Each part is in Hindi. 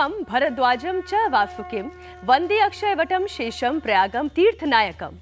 अहम भरद्वाजम च वासुकिम वंदे अक्षयवटम शेषम प्रयागम तीर्थनायकम।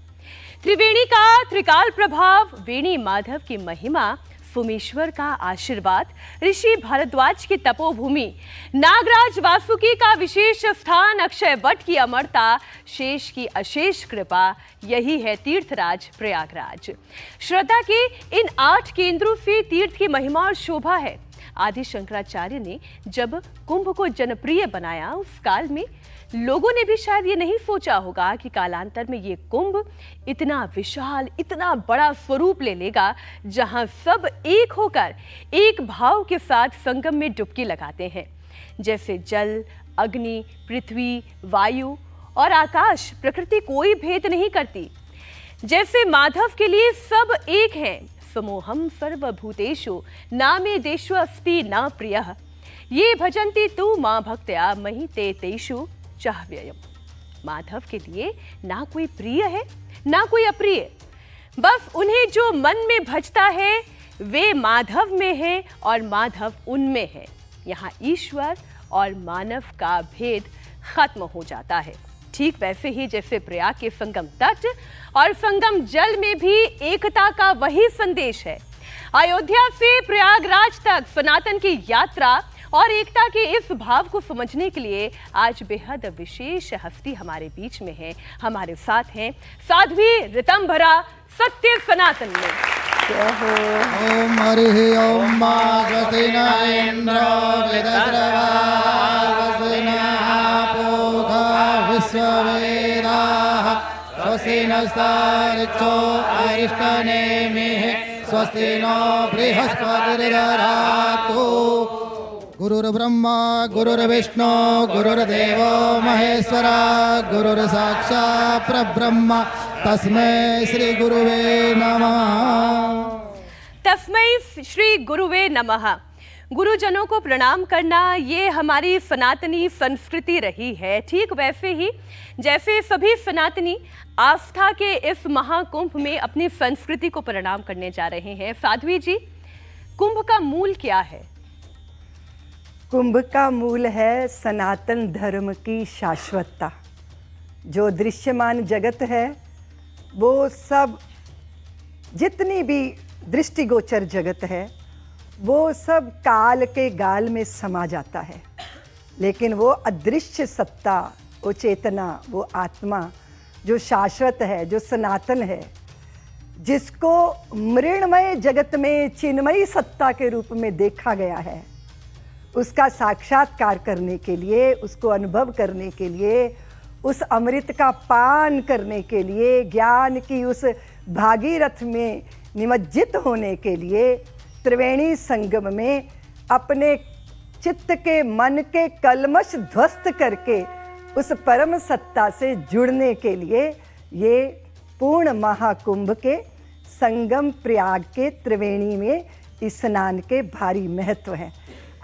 त्रिवेणी का त्रिकाल प्रभाव, वेणी माधव की महिमा, सोमेश्वर का आशीर्वाद, ऋषि भारद्वाज की तपोभूमि, नागराज वासुकी का विशेष स्थान, अक्षय वट की अमरता, शेष की अशेष कृपा, यही है तीर्थराज प्रयागराज। श्रद्धा के इन 8 केंद्रों से तीर्थ की महिमा और शोभा है। आदि शंकराचार्य ने जब कुंभ को जनप्रिय बनाया, उस काल में लोगों ने भी शायद ये नहीं सोचा होगा कि कालांतर में ये कुंभ इतना विशाल, इतना बड़ा स्वरूप ले लेगा, जहां सब एक होकर एक भाव के साथ संगम में डुबकी लगाते हैं। जैसे जल, अग्नि, पृथ्वी, वायु और आकाश, प्रकृति कोई भेद नहीं करती। जैसे माधव के लिए सब एक हैं, समोहम सर्वभूतेषु नामे देषु अस्ति न प्रियः, ये भजन्ति तु मां भक्त्या मही ते तेषु चाह्ययम्। माधव के लिए ना कोई प्रिय है ना कोई अप्रिय, बस उन्हें जो मन में भजता है वे माधव में है और माधव उनमें है। यहाँ ईश्वर और मानव का भेद खत्म हो जाता है। ठीक वैसे ही जैसे प्रयाग के संगम तट और संगम जल में भी एकता का वही संदेश है। अयोध्या से प्रयागराज तक सनातन की यात्रा और एकता के इस भाव को समझने के लिए आज बेहद विशेष हस्ती हमारे बीच में है। हमारे साथ हैं साध्वी ऋतंभरा सत्य सनातन में। ओम हरि ओम मा स्वस्तिना इंद्रो वेदस्रवा स्वस्तिना पूषा विश्ववेदाः स्वस्ति नस्तारिक्षो अरिष्टनेमिः स्वस्ति नो बृहस्पतिर्दधातु। गुरुर्ब्रह्मा गुरुर्विष्णु गुरुर्देवो महेश्वरा गुरुर्साक्षात् परब्रह्म तस्मै श्री गुरुवे नमः। तस्मै श्री गुरुवे नमः। गुरुजनों को प्रणाम करना ये हमारी सनातनी संस्कृति रही है। ठीक वैसे ही जैसे सभी सनातनी आस्था के इस महाकुंभ में अपनी संस्कृति को प्रणाम करने जा रहे हैं। साध्वी जी, कुंभ का मूल क्या है? कुंभ का मूल है सनातन धर्म की शाश्वतता। जो दृश्यमान जगत है वो सब, जितनी भी दृष्टिगोचर जगत है वो सब काल के गाल में समा जाता है, लेकिन वो अदृश्य सत्ता, वो चेतना, वो आत्मा जो शाश्वत है, जो सनातन है, जिसको मृण्मय जगत में चिन्मयी सत्ता के रूप में देखा गया है, उसका साक्षात्कार करने के लिए, उसको अनुभव करने के लिए, उस अमृत का पान करने के लिए, ज्ञान की उस भागीरथ में निमज्जित होने के लिए, त्रिवेणी संगम में अपने चित्त के, मन के कलमश ध्वस्त करके उस परम सत्ता से जुड़ने के लिए ये पूर्ण महाकुंभ के संगम प्रयाग के त्रिवेणी में इस स्नान के भारी महत्व हैं।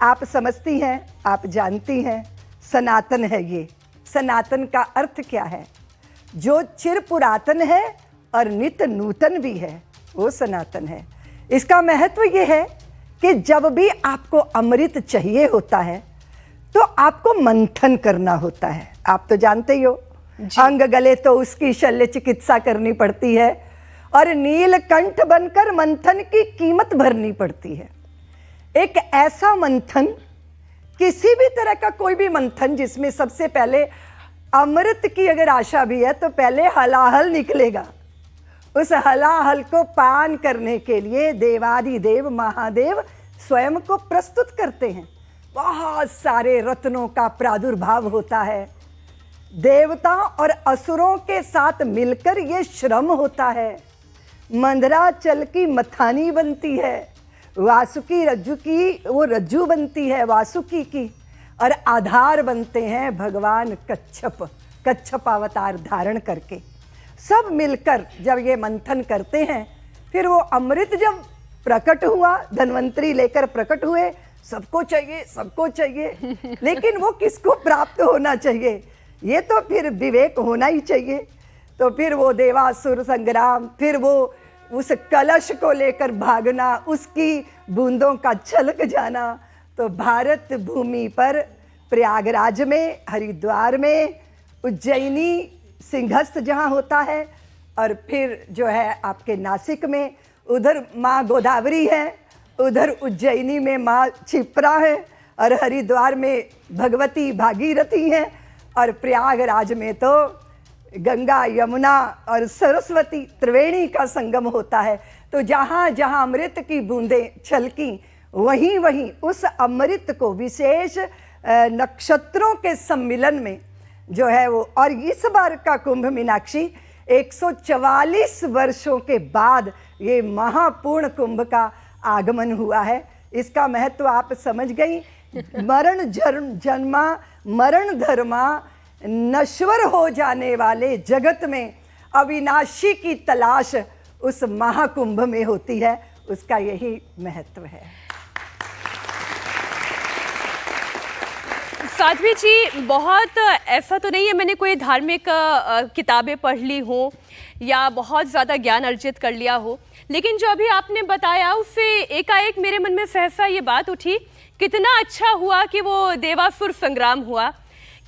आप समझती हैं, आप जानती हैं, सनातन है ये। सनातन का अर्थ क्या है? जो चिर पुरातन है और नित्य नूतन भी है, वो सनातन है। इसका महत्व ये है कि जब भी आपको अमृत चाहिए होता है तो आपको मंथन करना होता है। आप तो जानते ही हो, अंग गले तो उसकी शल्य चिकित्सा करनी पड़ती है और नीलकंठ बनकर मंथन की कीमत भरनी पड़ती है। एक ऐसा मंथन, किसी भी तरह का कोई भी मंथन जिसमें सबसे पहले अमृत की अगर आशा भी है तो पहले हलाहल निकलेगा। उस हलाहल को पान करने के लिए देवादिदेव महादेव स्वयं को प्रस्तुत करते हैं। बहुत सारे रत्नों का प्रादुर्भाव होता है। देवता और असुरों के साथ मिलकर ये श्रम होता है। मंदराचल की मथानी बनती है, वासुकी रज्जु की वो रज्जु बनती है वासुकी की, और आधार बनते हैं भगवान कच्छप अवतार धारण करके। सब मिलकर जब ये मंथन करते हैं, फिर वो अमृत जब प्रकट हुआ, धन्वंतरी लेकर प्रकट हुए, सबको चाहिए, सबको चाहिए, लेकिन वो किसको प्राप्त होना चाहिए? ये तो फिर विवेक होना ही चाहिए। तो फिर वो देवासुर संग्राम, फिर वो उस कलश को लेकर भागना, उसकी बूंदों का छलक जाना। तो भारत भूमि पर प्रयागराज में, हरिद्वार में, उज्जैनी सिंहस्थ जहाँ होता है, और फिर जो है आपके नासिक में उधर माँ गोदावरी है, उधर उज्जैनी में माँ क्षिप्रा है, और हरिद्वार में भगवती भागीरथी हैं, और प्रयागराज में तो गंगा, यमुना और सरस्वती त्रिवेणी का संगम होता है। तो जहाँ जहाँ अमृत की बूंदें छलकी, वहीं वहीं उस अमृत को विशेष नक्षत्रों के सम्मिलन में जो है वो, और इस बार का कुंभ मीनाक्षी 144 वर्षों के बाद ये महापूर्ण कुंभ का आगमन हुआ है। इसका महत्व आप समझ गई। मरण जन्मा मरण धर्मा, नश्वर हो जाने वाले जगत में अविनाशी की तलाश उस महाकुंभ में होती है, उसका यही महत्व है। साध्वी जी, बहुत ऐसा तो नहीं है मैंने कोई धार्मिक किताबें पढ़ ली हो या बहुत ज़्यादा ज्ञान अर्जित कर लिया हो, लेकिन जो अभी आपने बताया उससे एकाएक मेरे मन में सहसा ये बात उठी, कितना अच्छा हुआ कि वो देवासुर संग्राम हुआ,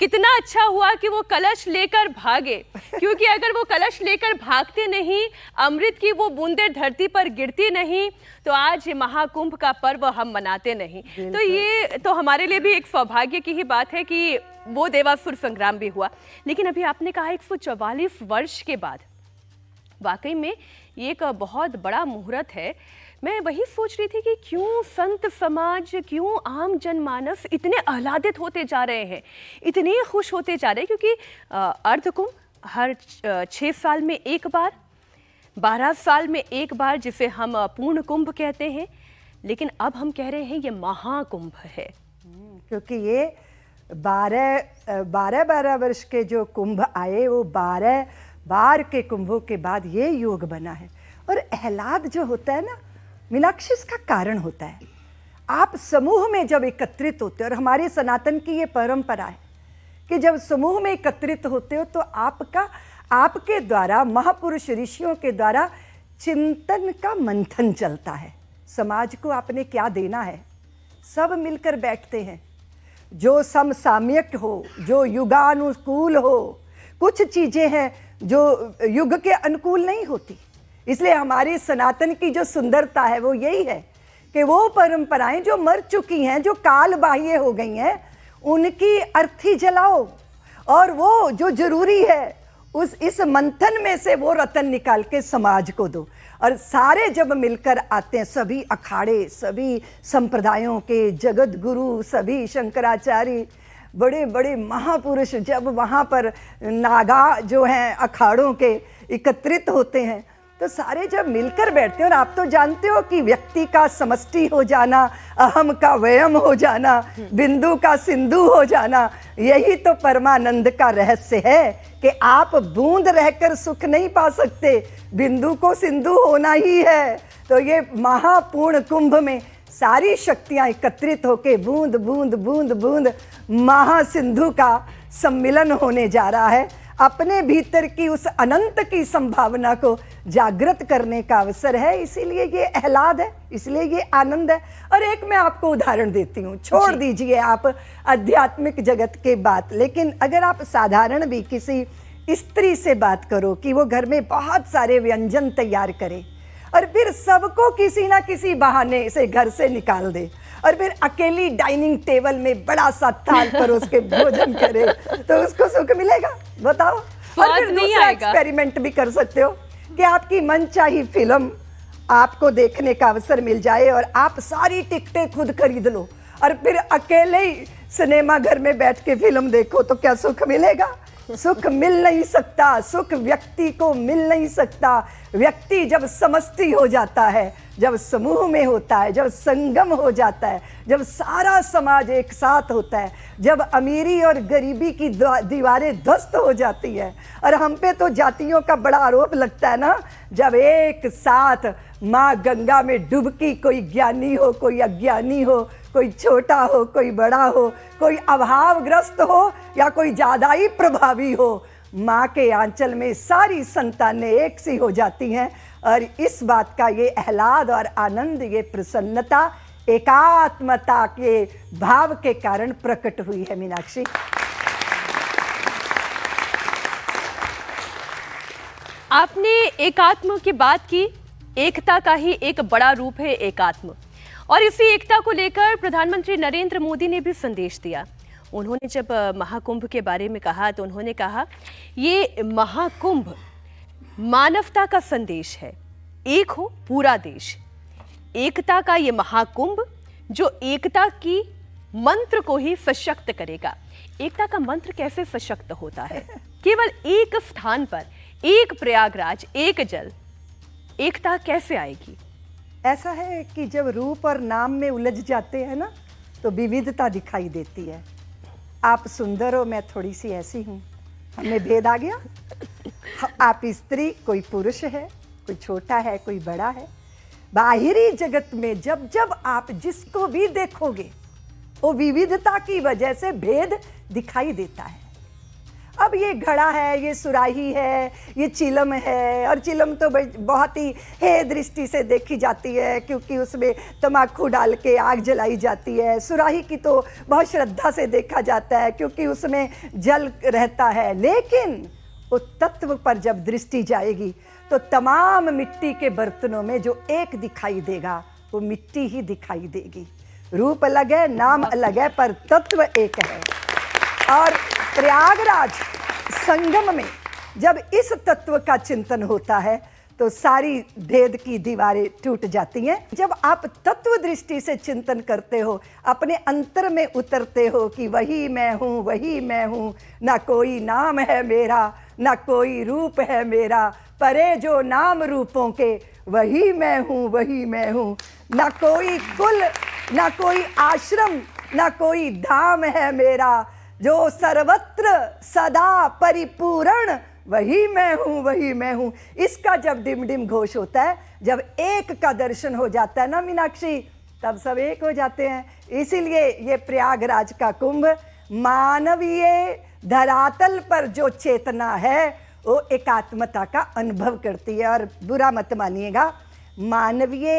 कितना अच्छा हुआ कि वो कलश लेकर भागे, क्योंकि अगर वो कलश लेकर भागते नहीं, अमृत की वो बूंदें धरती पर गिरती नहीं, तो आज ये महाकुंभ का पर्व हम मनाते नहीं। तो ये तो हमारे लिए भी एक सौभाग्य की ही बात है कि वो देवासुर संग्राम भी हुआ। लेकिन अभी आपने कहा 144 वर्ष के बाद, वाकई में ये एक बहुत बड़ा मुहूर्त है। मैं वही सोच रही थी कि क्यों संत समाज, क्यों आम जनमानस इतने आह्लादित होते जा रहे हैं, इतने खुश होते जा रहे हैं, क्योंकि अर्धकुंभ हर 6 साल में एक बार, 12 साल में एक बार, जिसे हम पूर्ण कुंभ कहते हैं, लेकिन अब हम कह रहे हैं ये महाकुंभ है। क्योंकि ये 12 वर्ष के जो कुंभ आए, वो 12 बार के कुंभों के बाद ये योग बना है। और आह्लाद जो होता है ना मीनाक्षी, इसका कारण होता है, आप समूह में जब एकत्रित होते हो, और हमारे सनातन की ये परंपरा है कि जब समूह में एकत्रित होते हो तो आपके द्वारा, महापुरुष ऋषियों के द्वारा चिंतन का मंथन चलता है। समाज को आपने क्या देना है, सब मिलकर बैठते हैं, जो समसामयिक हो, जो युगानुकूल हो। कुछ चीज़ें हैं जो युग के अनुकूल नहीं होती, इसलिए हमारी सनातन की जो सुंदरता है वो यही है कि वो परंपराएं जो मर चुकी हैं, जो काल बाह्य हो गई हैं, उनकी अर्थी जलाओ, और वो जो जरूरी है इस मंथन में से वो रतन निकाल के समाज को दो। और सारे जब मिलकर आते हैं, सभी अखाड़े, सभी संप्रदायों के जगत गुरु, सभी शंकराचार्य, बड़े बड़े महापुरुष जब वहाँ पर नागा जो हैं अखाड़ों के एकत्रित होते हैं, तो सारे जब मिलकर बैठते हैं, और आप तो जानते हो कि व्यक्ति का समष्टि हो जाना, अहम का व्ययम हो जाना, बिंदु का सिंधु हो जाना, यही तो परमानंद का रहस्य है कि आप बूंद रहकर सुख नहीं पा सकते, बिंदु को सिंधु होना ही है। तो ये महापूर्ण कुंभ में सारी शक्तियां एकत्रित होके बूंद बूंद बूंद बूंद महासिंधु का सम्मिलन होने जा रहा है। अपने भीतर की उस अनंत की संभावना को जागृत करने का अवसर है, इसीलिए ये आह्लाद है, इसलिए ये आनंद है। और एक मैं आपको उदाहरण देती हूँ, छोड़ दीजिए आप आध्यात्मिक जगत के बात, लेकिन अगर आप साधारण भी किसी स्त्री से बात करो कि वो घर में बहुत सारे व्यंजन तैयार करे और फिर सबको किसी ना किसी बहाने से घर से निकाल दे, और फिर अकेली डाइनिंग टेबल में बड़ा सा थाल परोस के भोजन करे, तो उसको सुख मिलेगा? बताओ। और फिर दूसरा एक्सपेरिमेंट भी कर सकते हो कि आपकी मनचाही फिल्म आपको देखने का अवसर मिल जाए और आप सारी टिकटें खुद खरीद लो और फिर अकेले ही सिनेमा घर में बैठ के फिल्म देखो, तो क्या सुख मिलेगा? सुख मिल नहीं सकता, सुख व्यक्ति को मिल नहीं सकता। व्यक्ति जब समष्टि हो जाता है, जब समूह में होता है, जब संगम हो जाता है, जब सारा समाज एक साथ होता है, जब अमीरी और गरीबी की दीवारें ध्वस्त हो जाती है। और हम पे तो जातियों का बड़ा आरोप लगता है ना, जब एक साथ माँ गंगा में डुबकी, कोई ज्ञानी हो, कोई अज्ञानी हो, कोई छोटा हो, कोई बड़ा हो, कोई अभावग्रस्त हो या कोई ज़्यादा ही प्रभावी हो, माँ के आंचल में सारी संतानें एक सी हो जाती हैं। और इस बात का ये आह्लाद और आनंद, ये प्रसन्नता एकात्मता के भाव के कारण प्रकट हुई है मीनाक्षी। आपने एकात्म की बात की, एकता का ही एक बड़ा रूप है एकात्म, और इसी एकता को लेकर प्रधानमंत्री नरेंद्र मोदी ने भी संदेश दिया। उन्होंने जब महाकुंभ के बारे में कहा तो उन्होंने कहा ये महाकुंभ मानवता का संदेश है, एक हो पूरा देश। एकता का ये महाकुंभ जो एकता की मंत्र को ही सशक्त करेगा। एकता का मंत्र कैसे सशक्त होता है? केवल एक स्थान पर, एक प्रयागराज, एक जल, एकता कैसे आएगी? ऐसा है कि जब रूप और नाम में उलझ जाते हैं ना तो विविधता दिखाई देती है। आप सुंदर हो, मैं थोड़ी सी ऐसी हूँ, हमें भेद आ गया। आप स्त्री, कोई पुरुष है, कोई छोटा है, कोई बड़ा है। बाहरी जगत में जब जब आप जिसको भी देखोगे वो विविधता की वजह से भेद दिखाई देता है। अब ये घड़ा है, ये सुराही है, ये चिलम है, और चिलम तो बहुत ही हे दृष्टि से देखी जाती है क्योंकि उसमें तम्बाकू डाल के आग जलाई जाती है। सुराही की तो बहुत श्रद्धा से देखा जाता है क्योंकि उसमें जल रहता है। लेकिन वो तत्व पर जब दृष्टि जाएगी तो तमाम मिट्टी के बर्तनों में जो एक दिखाई देगा वो मिट्टी ही दिखाई देगी। रूप अलग है, नाम अलग है, पर तत्व एक है। और प्रयागराज संगम में जब इस तत्व का चिंतन होता है तो सारी भेद की दीवारें टूट जाती हैं। जब आप तत्व दृष्टि से चिंतन करते हो, अपने अंतर में उतरते हो कि वही मैं हूँ, वही मैं हूँ, ना कोई नाम है मेरा, ना कोई रूप है मेरा, परे जो नाम रूपों के, वही मैं हूँ, वही मैं हूँ, ना कोई कुल, ना कोई आश्रम, ना कोई धाम है मेरा, जो सर्वत्र सदा परिपूर्ण, वही मैं हूँ, वही मैं हूँ। इसका जब डिम डिम घोष होता है, जब एक का दर्शन हो जाता है ना मीनाक्षी, तब सब एक हो जाते हैं। इसीलिए ये प्रयागराज का कुंभ मानवीय धरातल पर जो चेतना है वो एकात्मता का अनुभव करती है। और बुरा मत मानिएगा, मानवीय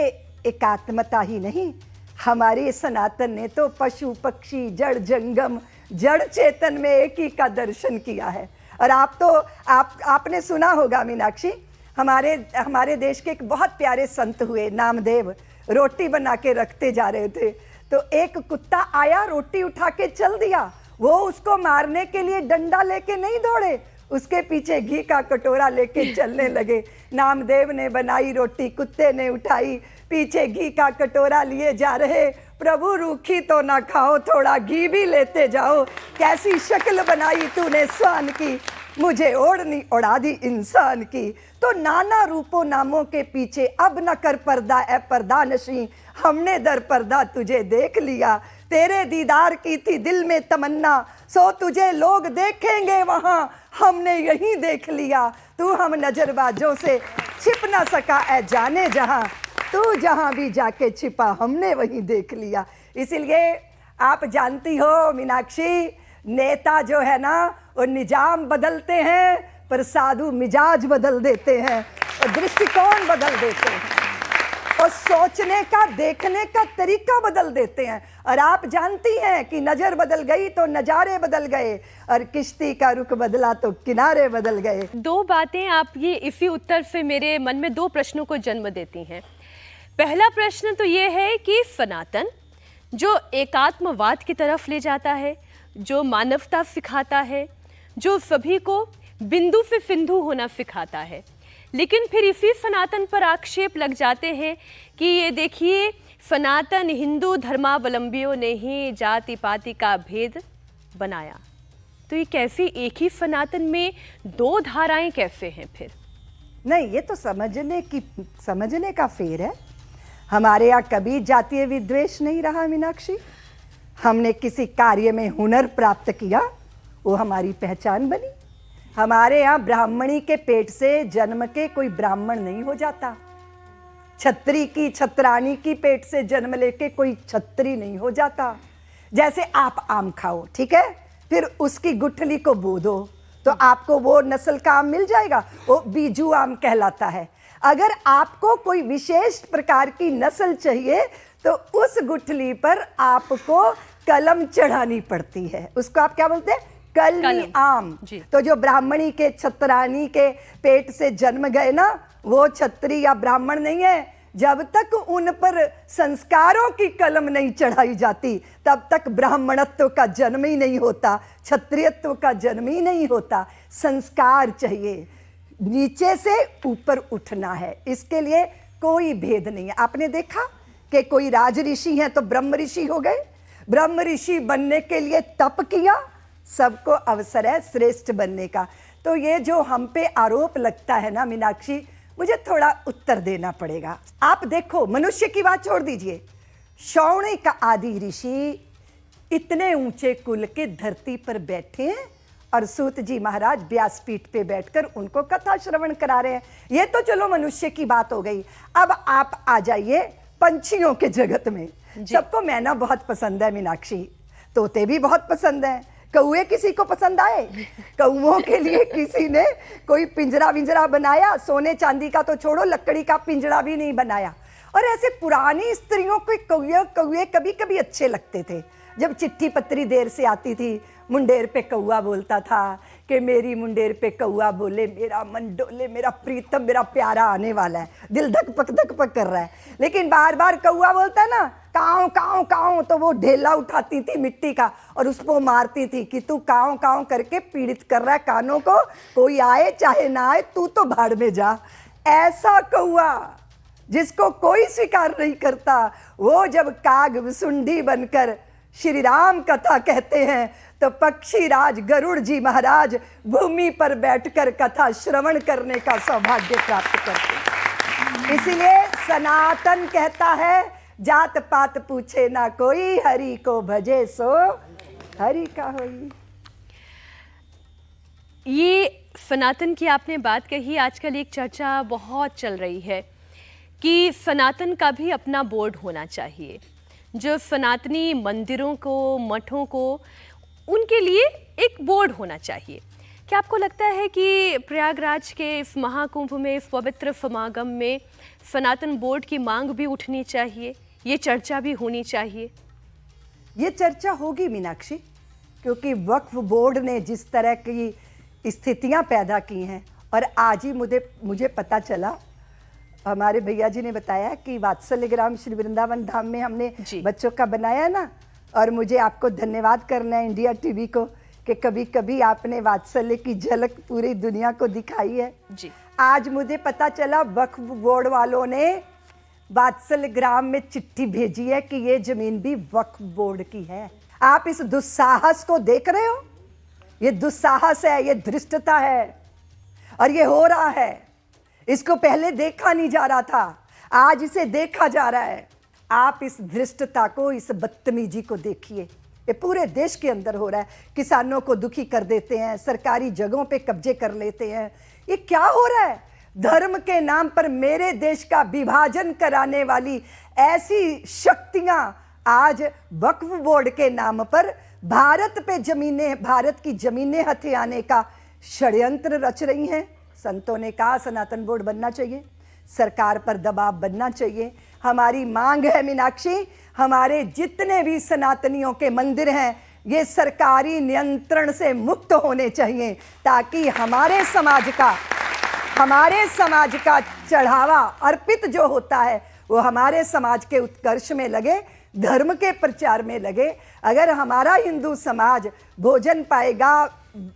एकात्मता ही नहीं, हमारे सनातन ने तो पशु पक्षी जड़ जंगम जड़ चेतन में एक ही का दर्शन किया है। और आपने सुना होगा मीनाक्षी, हमारे देश के एक बहुत प्यारे संत हुए नामदेव, रोटी बना के रखते जा रहे थे तो एक कुत्ता आया, रोटी उठा के चल दिया। वो उसको मारने के लिए डंडा लेके नहीं दौड़े, उसके पीछे घी का कटोरा लेके चलने लगे। नामदेव ने बनाई रोटी, कुत्ते ने उठाई, पीछे घी का कटोरा लिए जा रहे। प्रभु रूखी तो ना खाओ, थोड़ा घी भी लेते जाओ, कैसी शक्ल बनाई तूने स्वान की, मुझे ओढ़नी उड़ा दी इंसान की। तो नाना रूपों नामों के पीछे अब न कर पर्दा ए पर्दा नशी, हमने दर पर्दा तुझे देख लिया। तेरे दीदार की थी दिल में तमन्ना, सो तुझे लोग देखेंगे वहाँ, हमने यहीं देख लिया। तू हम नजरबाजों से छिप ना सका ए जाने जहाँ, तू जहाँ भी जाके छिपा हमने वहीं देख लिया। इसीलिए आप जानती हो मीनाक्षी, नेता जो है ना वो निजाम बदलते हैं पर साधु मिजाज बदल देते हैं और दृष्टिकोण बदल देते हैं और सोचने का देखने का तरीका बदल देते हैं। और आप जानती हैं कि नजर बदल गई तो नजारे बदल गए और किश्ती का रुख बदला तो किनारे बदल गए। दो बातें आप ये इसी उत्तर से मेरे मन में दो प्रश्नों को जन्म देती हैं। पहला प्रश्न तो ये है कि सनातन जो एकात्मवाद की तरफ ले जाता है, जो मानवता सिखाता है, जो सभी को बिंदु से सिंधु होना सिखाता है, लेकिन फिर इसी सनातन पर आक्षेप लग जाते हैं कि ये देखिए सनातन हिंदू धर्मावलंबियों ने ही जाति पाति का भेद बनाया। तो ये कैसी एक ही सनातन में दो धाराएं कैसे हैं फिर? नहीं, ये तो समझने का फेर है। हमारे यहाँ कभी जातीय विद्वेष नहीं रहा मीनाक्षी। हमने किसी कार्य में हुनर प्राप्त किया, वो हमारी पहचान बनी। हमारे यहाँ ब्राह्मणी के पेट से जन्म के कोई ब्राह्मण नहीं हो जाता, छत्री की छत्राणी की पेट से जन्म लेके कोई छत्री नहीं हो जाता। जैसे आप आम खाओ, ठीक है, फिर उसकी गुठली को बो दो तो आपको वो नस्ल का आम मिल जाएगा, वो बीजू आम कहलाता है। अगर आपको कोई विशेष प्रकार की नस्ल चाहिए तो उस गुठली पर आपको कलम चढ़ानी पड़ती है। उसको आप क्या बोलते हैं? कलमी कलम। आम। जी। तो जो ब्राह्मणी के छत्रानी के पेट से जन्म गए ना, वो छत्री या ब्राह्मण नहीं है। जब तक उन पर संस्कारों की कलम नहीं चढ़ाई जाती, तब तक ब्राह्मणत्व का जन्म ही नहीं होता, क्षत्रियत्व का जन्म ही नहीं होता। संस्कार चाहिए, नीचे से ऊपर उठना है, इसके लिए कोई भेद नहीं है। आपने देखा कि कोई राज ऋषि हैं तो ब्रह्म ऋषि हो गए, ब्रह्म ऋषि बनने के लिए तप किया, सबको अवसर है श्रेष्ठ बनने का। तो ये जो हम पे आरोप लगता है ना मीनाक्षी, मुझे थोड़ा उत्तर देना पड़ेगा। आप देखो, मनुष्य की बात छोड़ दीजिए, शौनक का आदि ऋषि इतने ऊंचे कुल के धरती पर बैठे हैं और सूत जी महाराज व्यासपीठ पे बैठकर उनको कथा श्रवण करा रहे हैं। ये तो चलो मनुष्य की बात हो गई। अब आप आ जाइए पंछियों के जगत में। सबको मैना बहुत पसंद है मीनाक्षी, तोते भी बहुत पसंद है, कौए किसी को पसंद आए? कौओं के लिए किसी ने कोई पिंजरा विंजरा बनाया? सोने चांदी का तो छोड़ो, लकड़ी का पिंजरा भी नहीं बनाया। और ऐसे पुरानी स्त्रियों को कौए कभी कभी अच्छे लगते थे। जब चिट्ठी पत्री देर से आती थी, मुंडेर पे कौआ बोलता था कि मेरी मुंडेर पे कौआ बोले, मेरा मन डोले, मेरा प्रीतम, मेरा प्यारा आने वाला है। दिल धक पक कर रहा है, लेकिन बार बार कौआ बोलता है ना, काऊ काऊ काऊ, तो वो ढेला उठाती थी मिट्टी का और उसको मारती थी कि तू काऊ काऊ करके पीड़ित कर रहा है कानों को, कोई आए चाहे ना आए, तू तो भाड़ में जा। ऐसा कौआ जिसको कोई स्वीकार नहीं करता, वो जब काग विसुंडी बनकर श्री राम कथा कहते हैं, तो पक्षी राज गरुड़ जी महाराज भूमि पर बैठकर कथा श्रवण करने का सौभाग्य प्राप्त करते हैं। इसीलिए सनातन कहता है, जात पात पूछे ना कोई, हरि को भजे सो हरि का होई। ये सनातन की आपने बात कही, आजकल एक चर्चा बहुत चल रही है कि सनातन का भी अपना बोर्ड होना चाहिए। जो सनातनी मंदिरों को, मठों को, उनके लिए एक बोर्ड होना चाहिए। क्या आपको लगता है कि प्रयागराज के इस महाकुंभ में, इस पवित्र समागम में सनातन बोर्ड की मांग भी उठनी चाहिए, ये चर्चा भी होनी चाहिए? ये चर्चा होगी मीनाक्षी, क्योंकि वक्फ बोर्ड ने जिस तरह की स्थितियां पैदा की हैं, और आज ही मुझे पता चला, हमारे भैया जी ने बताया कि वात्सल्य ग्राम श्री वृंदावन धाम में हमने बच्चों का बनाया ना, और मुझे आपको धन्यवाद करना है इंडिया टीवी को कि कभी कभी आपने वात्सल्य की झलक पूरी दुनिया को दिखाई है जी। आज मुझे पता चला वक्फ बोर्ड वालों ने वात्सल्य ग्राम में चिट्ठी भेजी है कि ये जमीन भी वक्फ बोर्ड की है। आप इस दुस्साहस को देख रहे हो? ये दुस्साहस है, ये धृष्टता है, और ये हो रहा है। इसको पहले देखा नहीं जा रहा था, आज इसे देखा जा रहा है। आप इस धृष्टता को, इस बदतमीजी को देखिए, ये पूरे देश के अंदर हो रहा है। किसानों को दुखी कर देते हैं, सरकारी जगहों पे कब्जे कर लेते हैं। ये क्या हो रहा है? धर्म के नाम पर मेरे देश का विभाजन कराने वाली ऐसी शक्तियां आज वक्फ बोर्ड के नाम पर भारत पे जमीनें, भारत की जमीनें हथियाने का षड्यंत्र रच रही हैं। संतों ने कहा सनातन बोर्ड बनना चाहिए, सरकार पर दबाव बनना चाहिए। हमारी मांग है मीनाक्षी, हमारे जितने भी सनातनियों के मंदिर हैं, ये सरकारी नियंत्रण से मुक्त होने चाहिए, ताकि हमारे समाज का चढ़ावा अर्पित जो होता है वो हमारे समाज के उत्कर्ष में लगे, धर्म के प्रचार में लगे। अगर हमारा हिंदू समाज भोजन पाएगा,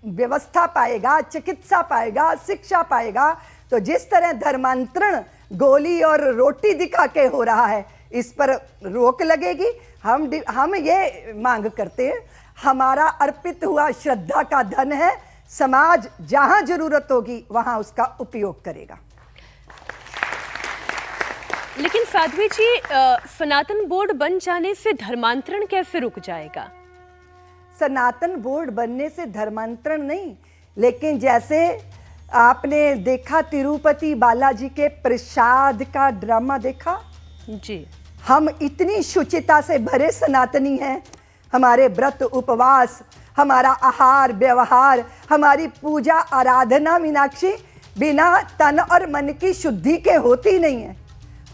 व्यवस्था पाएगा, चिकित्सा पाएगा, शिक्षा पाएगा, तो जिस तरह धर्मांतरण गोली और रोटी दिखा के हो रहा है, इस पर रोक लगेगी। हम ये मांग करते हैं, हमारा अर्पित हुआ श्रद्धा का धन है, समाज जहां जरूरत होगी वहां उसका उपयोग करेगा। लेकिन साध्वी जी, सनातन बोर्ड बन जाने से धर्मांतरण कैसे रुक जाएगा? सनातन बोर्ड बनने से धर्मांतरण नहीं, लेकिन जैसे आपने देखा तिरुपति बालाजी के प्रसाद का ड्रामा देखा जी। हम इतनी शुचिता से भरे सनातनी हैं, हमारे व्रत उपवास, हमारा आहार व्यवहार, हमारी पूजा आराधना मीनाक्षी बिना तन और मन की शुद्धि के होती नहीं है।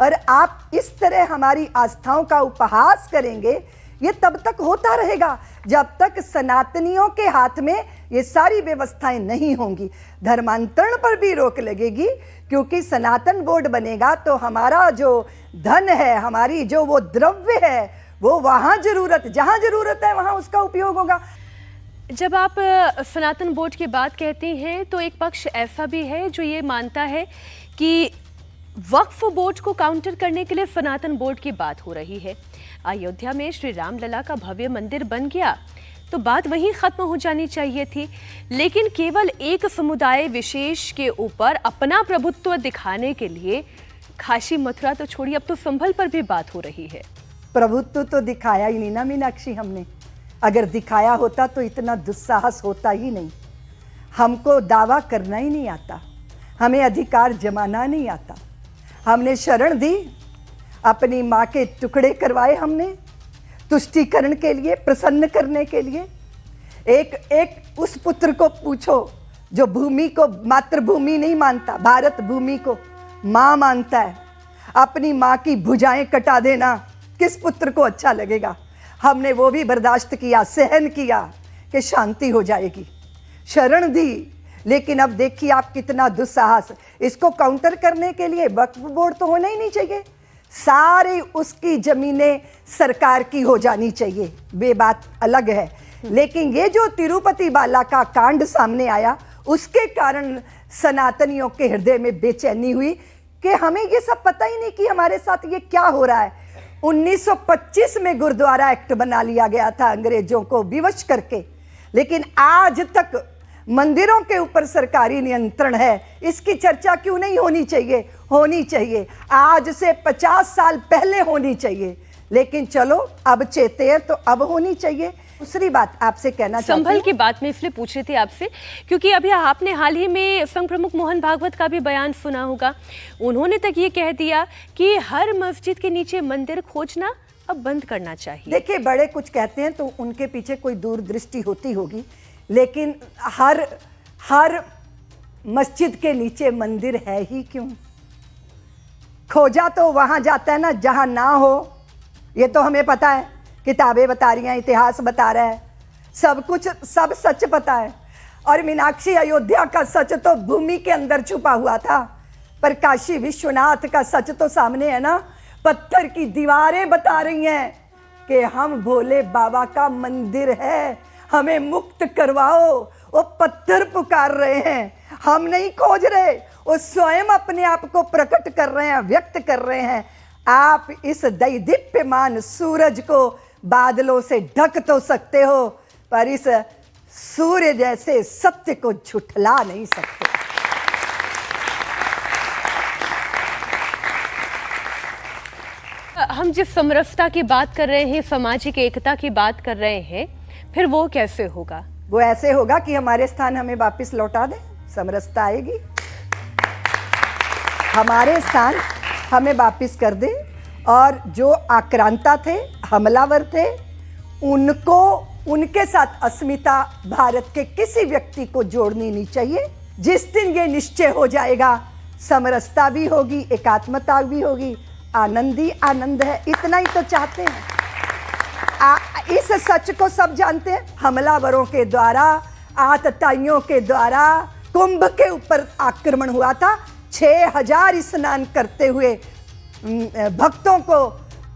और आप इस तरह हमारी आस्थाओं का उपहास करेंगे, ये तब तक होता रहेगा जब तक सनातनियों के हाथ में ये सारी व्यवस्थाएं नहीं होंगी। धर्मांतरण पर भी रोक लगेगी, क्योंकि सनातन बोर्ड बनेगा तो हमारा जो धन है, हमारी जो वो द्रव्य है, वो वहां जहां जरूरत है वहां उसका उपयोग होगा। जब आप सनातन बोर्ड की बात कहती हैं तो एक पक्ष ऐसा भी है जो ये मानता है कि वक्फ बोर्ड को काउंटर करने के लिए सनातन बोर्ड की बात हो रही है। अयोध्या में श्री रामलला का भव्य मंदिर बन गया तो बात वहीं खत्म हो जानी चाहिए थी, लेकिन केवल एक समुदाय विशेष के ऊपर अपना प्रभुत्व दिखाने के लिए काशी मथुरा तो छोड़िए, अब तो संभल पर भी बात हो रही है। प्रभुत्व तो दिखाया ही नहीं ना मीनाक्षी हमने। अगर दिखाया होता तो इतना दुस्साहस होता ही नहीं। हमको दावा करना ही नहीं आता, हमें अधिकार जमाना नहीं आता। हमने शरण दी, अपनी माँ के टुकड़े करवाए हमने तुष्टीकरण के लिए, प्रसन्न करने के लिए। एक उस पुत्र को पूछो जो भूमि को मातृभूमि नहीं मानता, भारत भूमि को माँ मानता है। अपनी माँ की भुजाएं कटा देना किस पुत्र को अच्छा लगेगा? हमने वो भी बर्दाश्त किया, सहन किया कि शांति हो जाएगी, शरण दी। लेकिन अब देखिए आप कितना दुस्साहस। इसको काउंटर करने के लिए वक्फ बोर्ड तो होना ही नहीं चाहिए, सारी उसकी जमीनें सरकार की हो जानी चाहिए, वे बात अलग है। लेकिन ये जो तिरुपति बाला का कांड सामने आया, उसके कारण सनातनियों के हृदय में बेचैनी हुई कि हमें ये सब पता ही नहीं कि हमारे साथ ये क्या हो रहा है। 1925 में गुरुद्वारा एक्ट बना लिया गया था अंग्रेजों को विवश करके, लेकिन आज तक मंदिरों के ऊपर सरकारी नियंत्रण है। इसकी चर्चा क्यों नहीं होनी चाहिए? होनी चाहिए, आज से 50 साल पहले होनी चाहिए। लेकिन चलो अब चेते हैं तो अब होनी चाहिए। दूसरी बात आपसे कहना चाहती हूं, संभल की बात में इसलिए पूछ रही थी आपसे क्योंकि अभी आपने हाल ही में संघ प्रमुख मोहन भागवत का भी बयान सुना होगा। उन्होंने तक ये कह दिया कि हर मस्जिद के नीचे मंदिर खोजना अब बंद करना चाहिए। देखिए बड़े कुछ कहते हैं तो उनके पीछे कोई दूरदृष्टि होती होगी, लेकिन हर मस्जिद के नीचे मंदिर है ही क्यों? खोजा तो वहां जाता है ना जहां ना हो। ये तो हमें पता है, किताबें बता रही हैं, इतिहास बता रहा है, सब कुछ, सब सच पता है। और मीनाक्षी, अयोध्या का सच तो भूमि के अंदर छुपा हुआ था, पर काशी विश्वनाथ का सच तो सामने है ना। पत्थर की दीवारें बता रही हैं कि हम भोले बाबा का मंदिर है, हमें मुक्त करवाओ। वो पत्थर पुकार रहे हैं, हम नहीं खोज रहे, वो स्वयं अपने आप को प्रकट कर रहे हैं, व्यक्त कर रहे हैं। आप इस दैदीप्यमान सूरज को बादलों से ढक तो सकते हो, पर इस सूर्य जैसे सत्य को झुठला नहीं सकते। हम जिस समरसता की बात कर रहे हैं, सामाजिक एकता की बात कर रहे हैं, फिर वो कैसे होगा? वो ऐसे होगा कि हमारे स्थान हमें वापस लौटा दें, समरसता आएगी। हमारे स्थान हमें वापस कर दें, और जो आक्रांता थे, हमलावर थे, उनको, उनके साथ अस्मिता भारत के किसी व्यक्ति को जोड़नी नहीं चाहिए। जिस दिन ये निश्चय हो जाएगा, समरसता भी होगी, एकात्मता भी होगी, आनंद ही आनंद है। इतना ही तो चाहते हैं। इस सच को सब जानते हैं। हमलावरों के द्वारा, आतताइयों के द्वारा कुंभ के ऊपर आक्रमण हुआ था। 6000 स्नान करते हुए भक्तों को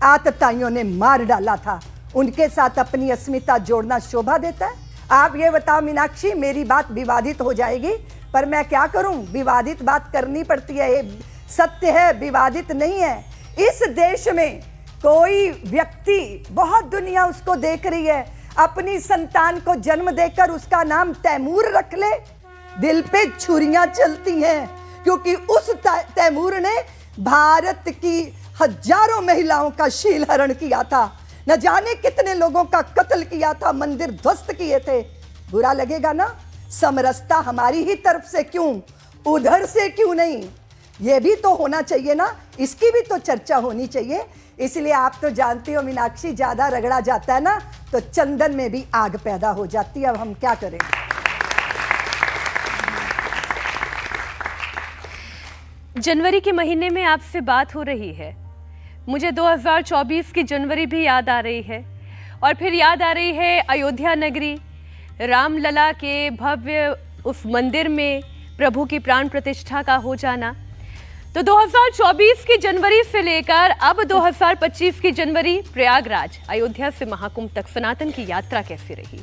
आतताइयों ने मार डाला था। उनके साथ अपनी अस्मिता जोड़ना शोभा देता है? आप ये बताओ मीनाक्षी, मेरी बात विवादित हो जाएगी, पर मैं क्या करूं? विवादित बात करनी पड़ती है, सत्य है, विवादित नहीं है। इस देश में कोई व्यक्ति, बहुत दुनिया उसको देख रही है, अपनी संतान को जन्म देकर उसका नाम तैमूर रख ले, दिल पे छुरियां चलती हैं, क्योंकि उस तैमूर ने भारत की हजारों महिलाओं का शील हरण किया था, न जाने कितने लोगों का कत्ल किया था, मंदिर ध्वस्त किए थे। बुरा लगेगा ना? समरसता हमारी ही तरफ से क्यों, उधर से क्यों नहीं? ये भी तो होना चाहिए ना, इसकी भी तो चर्चा होनी चाहिए। इसलिए आप तो जानती हो मीनाक्षी, ज्यादा रगड़ा जाता है ना तो चंदन में भी आग पैदा हो जाती है। अब हम क्या करें? जनवरी के महीने में आपसे बात हो रही है, मुझे 2024 की जनवरी भी याद आ रही है और फिर याद आ रही है अयोध्या नगरी, रामलला के भव्य उस मंदिर में प्रभु की प्राण प्रतिष्ठा का हो जाना। तो 2024 की जनवरी से लेकर अब 2025 की जनवरी, प्रयागराज अयोध्या से महाकुंभ तक सनातन की यात्रा कैसी रही?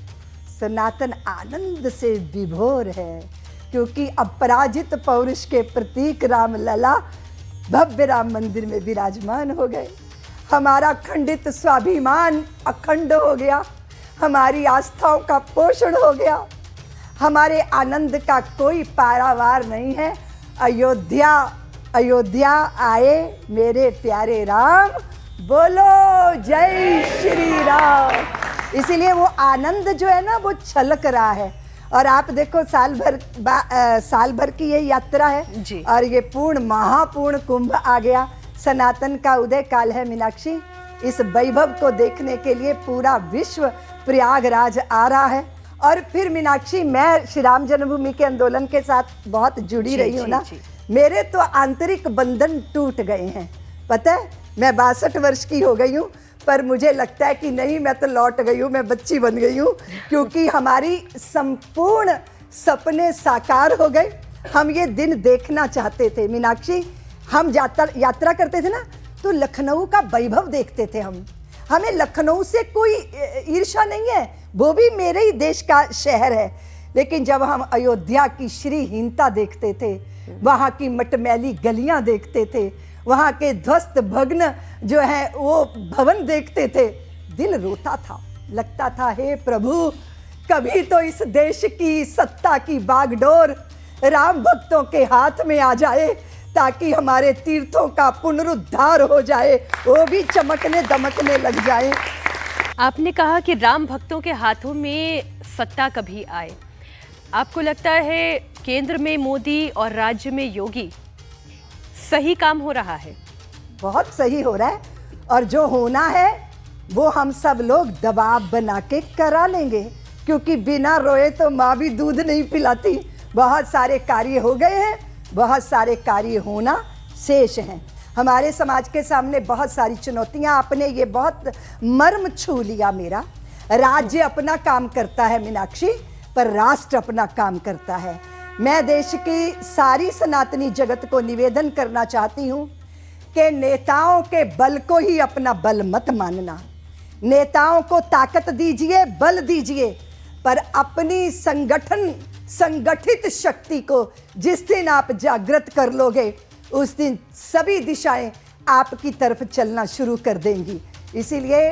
सनातन आनंद से विभोर है, क्योंकि अपराजित पौरुष के प्रतीक रामलला भव्य राम मंदिर में विराजमान हो गए। हमारा खंडित स्वाभिमान अखंड हो गया, हमारी आस्थाओं का पोषण हो गया, हमारे आनंद का कोई पारावार नहीं है। अयोध्या अयोध्या आए मेरे प्यारे राम, बोलो जय श्री राम। इसीलिए वो आनंद जो है ना वो छलक रहा है। और आप देखो साल भर की ये यात्रा है जी। और ये पूर्ण महापूर्ण कुंभ आ गया। सनातन का उदय काल है मीनाक्षी। इस वैभव को देखने के लिए पूरा विश्व प्रयागराज आ रहा है। और फिर मीनाक्षी, मैं श्री राम जन्मभूमि के आंदोलन के साथ बहुत जुड़ी रही हूँ ना, मेरे तो आंतरिक बंधन टूट गए हैं। पता है, मैं 62 वर्ष की हो गई हूँ, पर मुझे लगता है कि नहीं, मैं तो लौट गई हूँ, मैं बच्ची बन गई हूँ, क्योंकि हमारी संपूर्ण सपने साकार हो गए। हम ये दिन देखना चाहते थे मीनाक्षी। हम यात्रा करते थे ना, तो लखनऊ का वैभव देखते थे हम। हमें लखनऊ से कोई ईर्ष्या नहीं है, वो भी मेरे ही देश का शहर है। लेकिन जब हम अयोध्या की श्रीहीनता देखते थे, वहाँ की मटमैली गलियाँ देखते थे, वहाँ के ध्वस्त भग्न जो है वो भवन देखते थे, दिल रोता था। लगता था हे प्रभु, कभी तो इस देश की सत्ता की बागडोर राम भक्तों के हाथ में आ जाए, ताकि हमारे तीर्थों का पुनरुद्धार हो जाए, वो भी चमकने दमकने लग जाए। आपने कहा कि राम भक्तों के हाथों में सत्ता कभी आए। आपको लगता है केंद्र में मोदी और राज्य में योगी सही काम हो रहा है? बहुत सही हो रहा है, और जो होना है वो हम सब लोग दबाव बना के करा लेंगे, क्योंकि बिना रोए तो माँ भी दूध नहीं पिलाती। बहुत सारे कार्य हो गए हैं, बहुत सारे कार्य होना शेष हैं। हमारे समाज के सामने बहुत सारी चुनौतियां। आपने ये बहुत मर्म छू लिया मेरा। राज्य अपना काम करता है मीनाक्षी, पर राष्ट्र अपना काम करता है। मैं देश की सारी सनातनी जगत को निवेदन करना चाहती हूँ कि नेताओं के बल को ही अपना बल मत मानना। नेताओं को ताकत दीजिए, बल दीजिए, पर अपनी संगठित शक्ति को जिस दिन आप जागृत कर लोगे, उस दिन सभी दिशाएं आपकी तरफ चलना शुरू कर देंगी। इसीलिए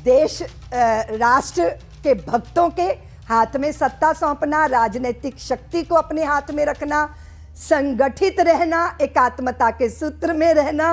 देश राष्ट्र के भक्तों के हाथ में सत्ता सौंपना, राजनीतिक शक्ति को अपने हाथ में रखना, संगठित रहना, एकात्मता के सूत्र में रहना,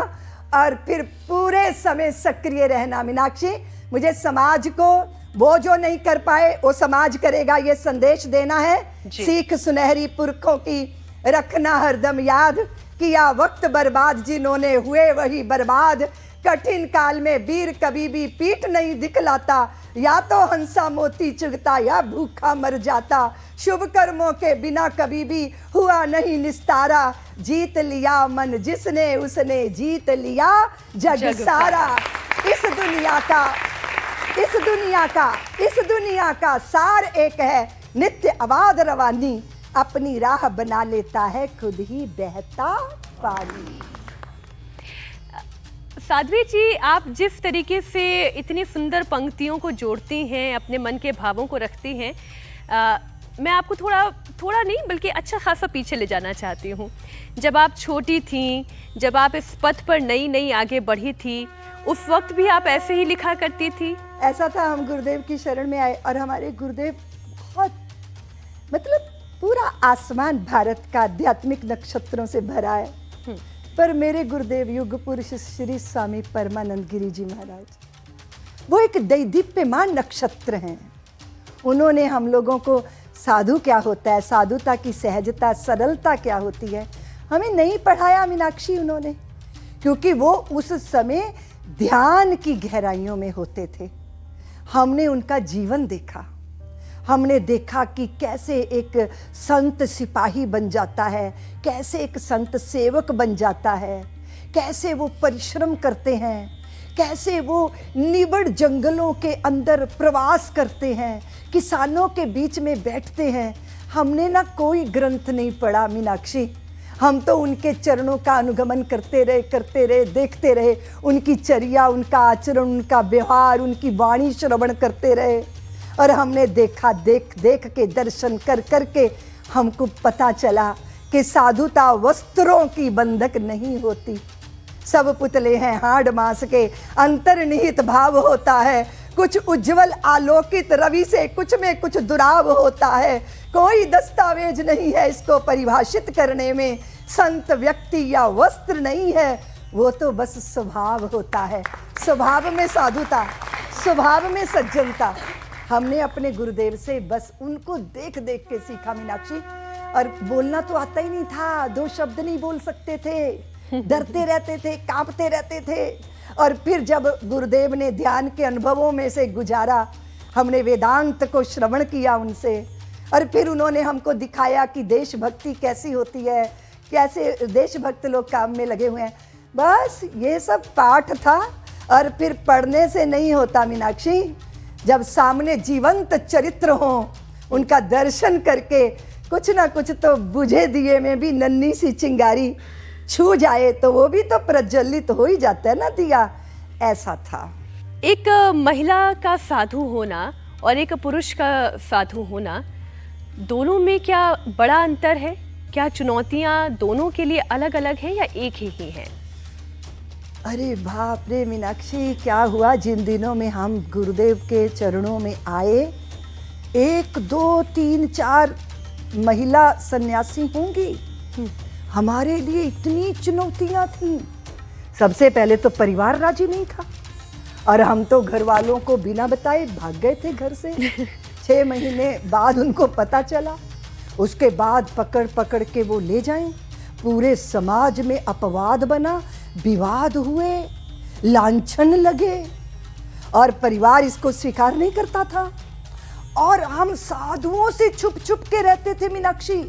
और फिर पूरे समय सक्रिय रहना। मीनाक्षी, मुझे समाज को वो जो नहीं कर पाए वो समाज करेगा, ये संदेश देना है। सीख सुनहरी पुरखों की रखना हरदम याद, किया वक्त बर्बाद जिन्होंने हुए वही बर्बाद। कठिन काल में वीर कभी भी पीठ नहीं दिखलाता, या तो हंसा मोती चुगता या भूखा मर जाता। शुभ कर्मों के बिना कभी भी हुआ नहीं निस्तारा, जीत लिया मन जिसने उसने जीत लिया जग सारा। इस दुनिया का सार एक है, नित्य आबाद रवानी, अपनी राह बना लेता है खुद ही बहता पानी। साध्वी जी, आप जिस तरीके से इतनी सुंदर पंक्तियों को जोड़ती हैं, अपने मन के भावों को रखती हैं, मैं आपको थोड़ा नहीं बल्कि अच्छा खासा पीछे ले जाना चाहती हूँ। जब आप छोटी थीं, जब आप इस पथ पर नई आगे बढ़ी थी, उस वक्त भी आप ऐसे ही लिखा करती थी? ऐसा था, हम गुरुदेव की शरण में आए और हमारे गुरुदेव बहुत, मतलब पूरा आसमान भारत का आध्यात्मिक नक्षत्रों से भरा है। पर मेरे गुरुदेव युग पुरुष श्री स्वामी परमानंद गिरी जी महाराज, वो एक दैदीप्यमान नक्षत्र हैं। उन्होंने हम लोगों को साधु क्या होता है, साधुता की सहजता, सरलता क्या होती है, हमें नहीं पढ़ाया मीनाक्षी उन्होंने, क्योंकि वो उस समय ध्यान की गहराइयों में होते थे। हमने उनका जीवन देखा, हमने देखा कि कैसे एक संत सिपाही बन जाता है, कैसे एक संत सेवक बन जाता है, कैसे वो परिश्रम करते हैं, कैसे वो निबिड़ जंगलों के अंदर प्रवास करते हैं, किसानों के बीच में बैठते हैं। हमने ना कोई ग्रंथ नहीं पढ़ा मीनाक्षी, हम तो उनके चरणों का अनुगमन करते रहे, देखते रहे, उनकी चर्या, उनका आचरण, उनका व्यवहार, उनकी वाणी श्रवण करते रहे। और हमने देखा, देख देख के, दर्शन कर कर के हमको पता चला कि साधुता वस्त्रों की बंधक नहीं होती। सब पुतले हैं हाड़ मांस के, अंतर्निहित भाव होता है। कुछ उज्जवल आलोकित रवि से कुछ में कुछ दुराव होता है। कोई दस्तावेज नहीं है इसको परिभाषित करने में। संत व्यक्ति या वस्त्र नहीं है, वो तो बस स्वभाव होता है। स्वभाव में साधुता, स्वभाव में सज्जनता। हमने अपने गुरुदेव से बस उनको देख देख के सीखा मीनाक्षी। और बोलना तो आता ही नहीं था, 2 शब्द नहीं बोल सकते थे, डरते रहते थे, कांपते रहते थे। और फिर जब गुरुदेव ने ध्यान के अनुभवों में से गुजारा, हमने वेदांत को श्रवण किया उनसे, और फिर उन्होंने हमको दिखाया कि देशभक्ति कैसी होती है, कैसे देशभक्त लोग काम में लगे हुए हैं। बस ये सब पाठ था। और फिर पढ़ने से नहीं होता मीनाक्षी, जब सामने जीवंत चरित्र हो, उनका दर्शन करके कुछ ना कुछ तो बुझे दिए में भी नन्ही सी चिंगारी छू जाए तो वो भी तो प्रज्वलित हो ही जाता है ना दिया। ऐसा था। एक महिला का साधु होना और एक पुरुष का साधु होना, दोनों में क्या बड़ा अंतर है? क्या चुनौतियां दोनों के लिए अलग अलग हैं या एक ही हैं? अरे बाप रे मीनाक्षी, क्या हुआ जिन दिनों में हम गुरुदेव के चरणों में आए, 1 2 3 4 महिला सन्यासी होंगी। हमारे लिए इतनी चुनौतियां थीं। सबसे पहले तो परिवार राजी नहीं था, और हम तो घर वालों को बिना बताए भाग गए थे घर से। 6 महीने बाद उनको पता चला। उसके बाद पकड़ पकड़ के वो ले जाएं। पूरे समाज में अपवाद बना, विवाद हुए, लांछन लगे, और परिवार इसको स्वीकार नहीं करता था। और हम साधुओं से छुप छुप के रहते थे मीनाक्षी,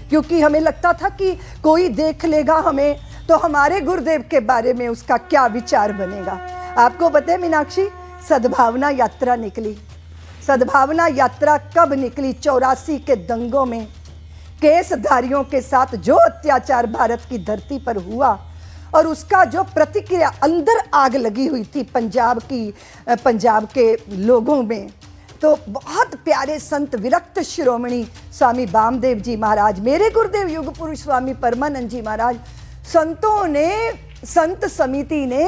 क्योंकि हमें लगता था कि कोई देख लेगा हमें तो हमारे गुरुदेव के बारे में उसका क्या विचार बनेगा। आपको पता है मीनाक्षी, सद्भावना यात्रा निकली। सद्भावना यात्रा कब निकली? 84 के दंगों में केसधारियों के साथ जो अत्याचार भारत की धरती पर हुआ, और उसका जो प्रतिक्रिया, अंदर आग लगी हुई थी पंजाब के लोगों में। तो बहुत प्यारे संत विरक्त शिरोमणि स्वामी वामदेव जी महाराज, मेरे गुरुदेव युग पुरुष स्वामी परमानंद जी महाराज, संतों ने, संत समिति ने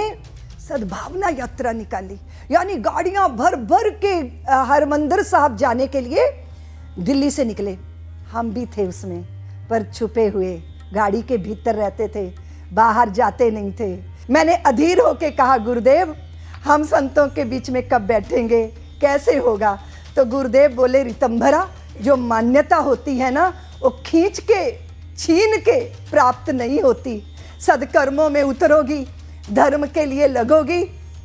सद्भावना यात्रा निकाली। यानी गाड़ियां भर भर के हरमंदिर साहब जाने के लिए दिल्ली से निकले। हम भी थे उसमें, पर छुपे हुए, गाड़ी के भीतर रहते थे, बाहर जाते नहीं थे। मैंने अधीर होके कहा, गुरुदेव हम संतों के बीच में कब बैठेंगे, कैसे होगा? तो गुरुदेव बोले, रितंभरा, जो मान्यता होती है ना, वो खींच के, छीन के प्राप्त नहीं होती। सदकर्मों में उतरोगी, धर्म के लिए लगोगी,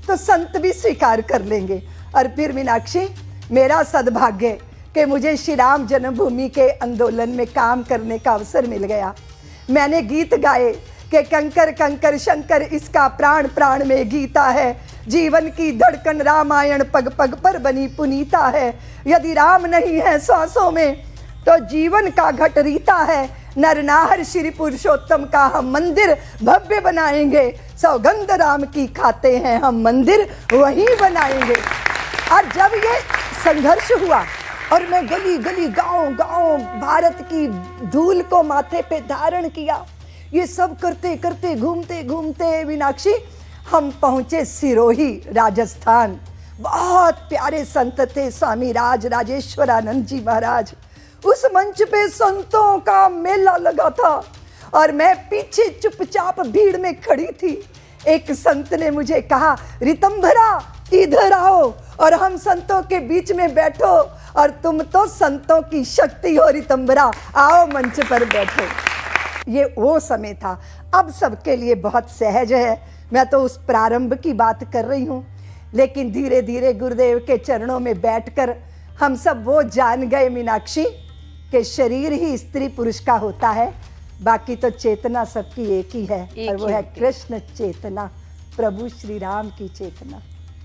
तो संत भी स्वीकार कर लेंगे। और फिर मीनाक्षी, मेरा सद्भाग्य कि मुझे श्री राम जन्मभूमि के आंदोलन में काम करने का अवसर मिल गया। मैंने गीत गाए कि कंकर कंकर शंकर इसका प्राण प्राण में गीता है, जीवन की धड़कन रामायण पग पग पर बनी पुनीता है, यदि राम नहीं है सांसों में तो जीवन का घट रीता है, नरनाहर श्री पुरुषोत्तम का हम मंदिर भव्य बनाएंगे, सौगंध राम की खाते हैं हम मंदिर वहीं बनाएंगे। और जब ये संघर्ष हुआ और मैं गली गली, गांव गांव भारत की धूल को माथे पे धारण किया, ये सब करते करते, घूमते घूमते मीनाक्षी, हम पहुंचे सिरोही राजस्थान। बहुत प्यारे संत थे स्वामी राजेश्वरानंद जी महाराज। उस मंच पे संतों का मेला लगा था और मैं पीछे चुपचाप भीड़ में खड़ी थी। एक संत ने मुझे कहा, रितंभरा इधर आओ और हम संतों के बीच में बैठो, और तुम तो संतों की शक्ति हो रितंभरा, आओ मंच पर बैठो। ये वो समय था। अब सबके लिए बहुत सहज है, मैं तो उस प्रारंभ की बात कर रही हूँ। लेकिन धीरे धीरे गुरुदेव के चरणों में बैठकर हम सब वो जान गए मीनाक्षी कि शरीर ही स्त्री पुरुष का होता है, बाकी तो चेतना सबकी एक ही है, और वो है कृष्ण चेतना, प्रभु श्री राम की चेतना।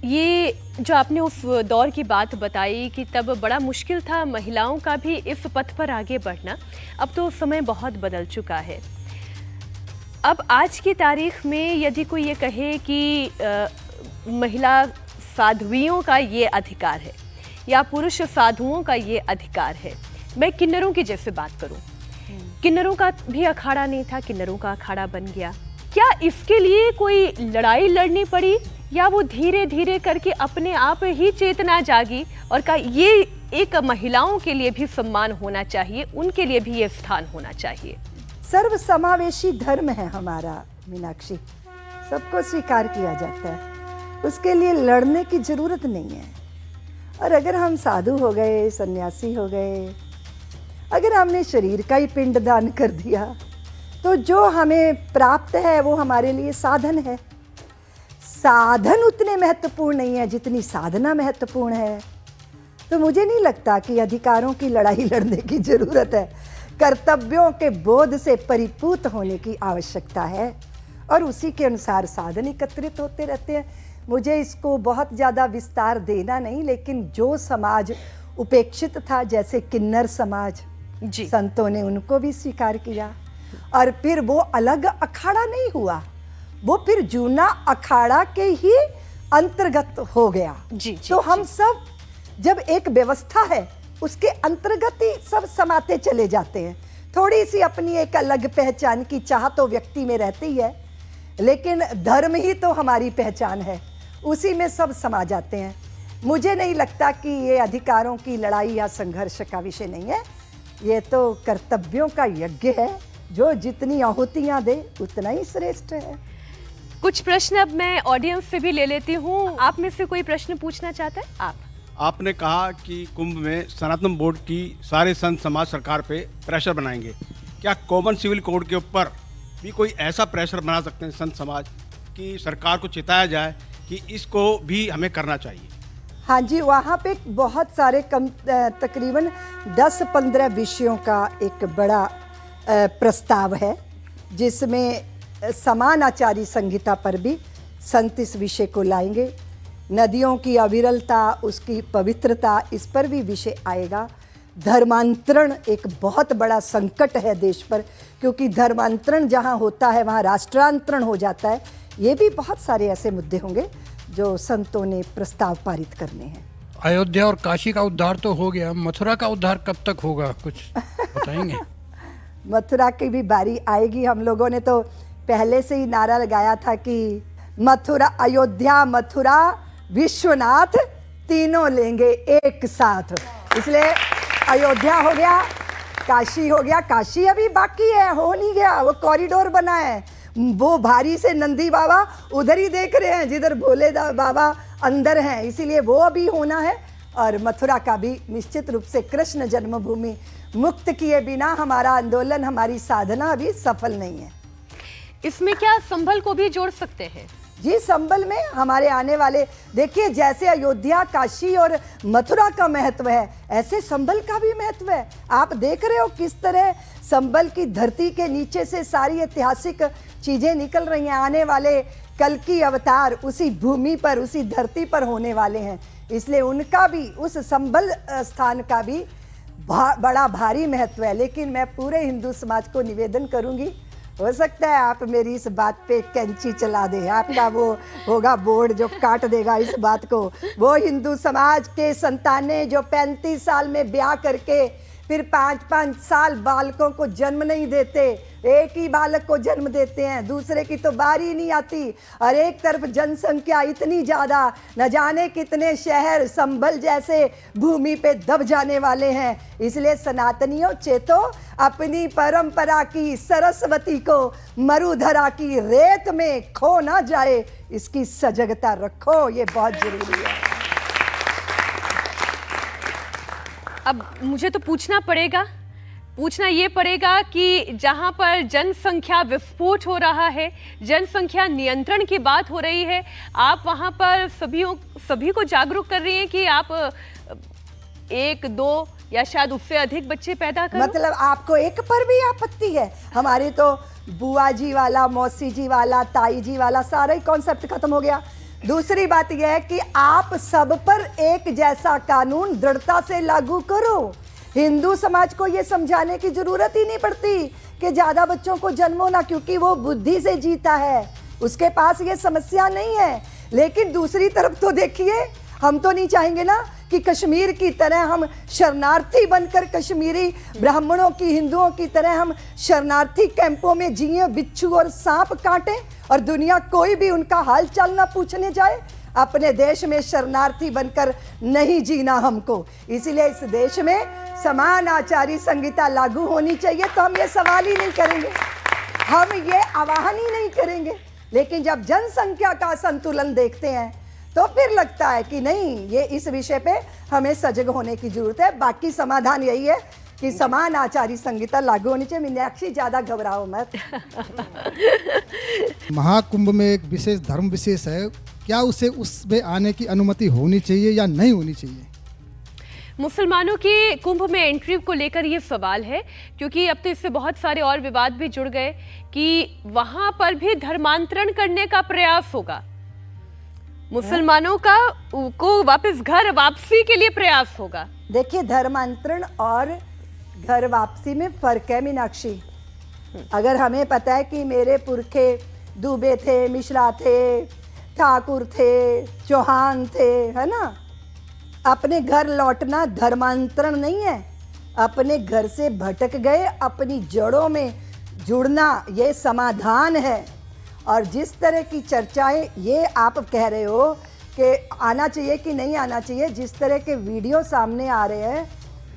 ये जो आपने उस दौर की बात बताई कि तब बड़ा मुश्किल था महिलाओं का भी इस पथ पर आगे बढ़ना, अब तो समय बहुत बदल चुका है। अब आज की तारीख में यदि कोई ये कहे कि महिला साध्वियों का ये अधिकार है या पुरुष साधुओं का ये अधिकार है, मैं किन्नरों की जैसे बात करूं, किन्नरों का भी अखाड़ा नहीं था, किन्नरों का अखाड़ा बन गया, क्या इसके लिए कोई लड़ाई लड़नी पड़ी या वो धीरे धीरे करके अपने आप ही चेतना जागी और कहा ये एक महिलाओं के लिए भी सम्मान होना चाहिए, उनके लिए भी ये स्थान होना चाहिए? सर्व समावेशी धर्म है हमारा मीनाक्षी, सबको स्वीकार किया जाता है, उसके लिए लड़ने की जरूरत नहीं है। और अगर हम साधु हो गए, सन्यासी हो गए, अगर हमने शरीर का ही पिंड दान कर दिया, तो जो हमें प्राप्त है वो हमारे लिए साधन है। साधन उतने महत्वपूर्ण नहीं है जितनी साधना महत्वपूर्ण है। तो मुझे नहीं लगता कि अधिकारों की लड़ाई लड़ने की जरूरत है, कर्तव्यों के बोध से परिपूत होने की आवश्यकता है, और उसी के अनुसार साधन एकत्रित होते रहते हैं। मुझे इसको बहुत ज़्यादा विस्तार देना नहीं, लेकिन जो समाज उपेक्षित था, जैसे किन्नर समाज, जी, संतों ने उनको भी स्वीकार किया, और फिर वो अलग अखाड़ा नहीं हुआ, वो फिर जूना अखाड़ा के ही अंतर्गत हो गया। जी, तो हम सब जब एक व्यवस्था है उसके अंतर्गत ही सब समाते चले जाते हैं। थोड़ी सी अपनी एक अलग पहचान की चाह तो व्यक्ति में रहती है, लेकिन धर्म ही तो हमारी पहचान है, उसी में सब समा जाते हैं। मुझे नहीं लगता कि ये अधिकारों की लड़ाई या संघर्ष का विषय नहीं है, ये तो कर्तव्यों का यज्ञ है, जो जितनी आहुतियाँ दे उतना ही श्रेष्ठ है। कुछ प्रश्न अब मैं ऑडियंस से भी ले लेती हूँ। आप में से कोई प्रश्न पूछना चाहता है? आपने कहा कि कुंभ में सनातन बोर्ड की सारे संत समाज सरकार पे प्रेशर बनाएंगे, क्या कॉमन सिविल कोड के ऊपर भी कोई ऐसा प्रेशर बना सकते हैं संत समाज कि सरकार को चिताया जाए कि इसको भी हमें करना चाहिए? हाँ जी, वहाँ पे बहुत सारे तकरीबन 10-15 विषयों का एक बड़ा प्रस्ताव है, जिसमें समान आचारी संहिता पर भी संत इस विषय को लाएंगे। नदियों की अविरलता, उसकी पवित्रता, इस पर भी विषय आएगा। धर्मांतरण एक बहुत बड़ा संकट है देश पर, क्योंकि धर्मांतरण जहाँ होता है वहाँ राष्ट्रांतरण हो जाता है। ये भी बहुत सारे ऐसे मुद्दे होंगे जो संतों ने प्रस्ताव पारित करने हैं। अयोध्या और काशी का उद्धार तो हो गया, मथुरा का उद्धार कब तक होगा, कुछ बताएंगे? मथुरा की भी बारी आएगी। हम लोगों ने तो पहले से ही नारा लगाया था कि मथुरा, अयोध्या, मथुरा, विश्वनाथ तीनों लेंगे एक साथ। इसलिए अयोध्या हो गया, काशी हो गया, काशी अभी बाकी है, हो नहीं गया, वो कॉरिडोर बना है, वो भारी से नंदी बाबा उधर ही देख रहे हैं जिधर भोले बाबा अंदर हैं, इसीलिए वो अभी होना है। और मथुरा का भी निश्चित रूप से कृष्ण जन्मभूमि मुक्त किए बिना हमारा आंदोलन, हमारी साधना अभी सफल नहीं है। इसमें क्या संभल को भी जोड़ सकते हैं? जी, संभल में हमारे आने वाले, देखिए जैसे अयोध्या, काशी और मथुरा का महत्व है, ऐसे संभल का भी महत्व है। आप देख रहे हो किस तरह संभल की धरती के नीचे से सारी ऐतिहासिक चीजें निकल रही हैं। आने वाले कल की अवतार उसी भूमि पर, उसी धरती पर होने वाले हैं, इसलिए उनका भी, उस संभल स्थान का भी बड़ा भारी महत्व है। लेकिन मैं पूरे हिंदू समाज को निवेदन करूंगी, हो सकता है आप मेरी इस बात पे कैंची चला दें, आपका वो होगा बोर्ड जो काट देगा इस बात को। वो हिंदू समाज के संतानें जो 35 साल में ब्याह करके फिर 5-5 साल बालकों को जन्म नहीं देते, एक ही बालक को जन्म देते हैं, दूसरे की तो बारी नहीं आती, और एक तरफ जनसंख्या इतनी ज़्यादा, न जाने कितने शहर संभल जैसे भूमि पे दब जाने वाले हैं। इसलिए सनातनियों, चेतो, अपनी परंपरा की सरस्वती को मरुधरा की रेत में खो ना जाए, इसकी सजगता रखो, ये बहुत जरूरी है। अब मुझे तो पूछना ये पड़ेगा कि जहां पर जनसंख्या विस्फोट हो रहा है, जनसंख्या नियंत्रण की बात हो रही है, आप वहां पर सभी को जागरूक कर रही हैं कि आप एक दो या शायद उससे अधिक बच्चे पैदा करूं? मतलब आपको एक पर भी आपत्ति है? हमारी तो बुआ जी वाला, मौसी जी वाला, ताई जी वाला सारा ही कॉन्सेप्ट खत्म हो गया। दूसरी बात यह है कि आप सब पर एक जैसा कानून दृढ़ता से लागू करो। हिंदू समाज को यह समझाने की जरूरत ही नहीं पड़ती कि ज्यादा बच्चों को जन्मो ना, क्योंकि वो बुद्धि से जीता है, उसके पास ये समस्या नहीं है। लेकिन दूसरी तरफ तो देखिए, हम तो नहीं चाहेंगे ना कि कश्मीर की तरह हम शरणार्थी बनकर, कश्मीरी ब्राह्मणों की, हिंदुओं की तरह हम शरणार्थी कैंपों में जिए, बिच्छू और सांप काटें और दुनिया कोई भी उनका हाल चाल ना पूछने जाए। अपने देश में शरणार्थी बनकर नहीं जीना हमको। इसीलिए इस देश में समान आचारी संहिता लागू होनी चाहिए। तो हम ये सवाल ही नहीं करेंगे, हम ये आह्वान ही नहीं करेंगे। लेकिन जब जनसंख्या का संतुलन देखते हैं तो फिर लगता है कि नहीं, ये इस विषय पे हमें सजग होने की जरूरत है। बाकी समाधान यही है कि समान आचारी संहिता लागू होनी चाहिए। मीनाक्षी, ज्यादा घबराओ मत। महाकुंभ में एक विशेष धर्म विशेष है, क्या उसे उसमें आने की अनुमति होनी चाहिए या नहीं होनी चाहिए? मुसलमानों के कुंभ में एंट्री को लेकर ये सवाल है, क्योंकि अब तो इससे बहुत सारे और विवाद भी जुड़ गए कि वहां पर भी धर्मांतरण करने का प्रयास होगा, मुसलमानों का को वापस घर वापसी के लिए प्रयास होगा। देखिए, धर्मांतरण और घर वापसी में फर्क है मीनाक्षी। अगर हमें पता है कि मेरे पुरखे दुबे थे, मिश्रा थे, ठाकुर थे, चौहान थे, है ना, अपने घर लौटना धर्मांतरण नहीं है। अपने घर से भटक गए, अपनी जड़ों में जुड़ना, ये समाधान है। और जिस तरह की चर्चाएं ये आप कह रहे हो कि आना चाहिए कि नहीं आना चाहिए, जिस तरह के वीडियो सामने आ रहे हैं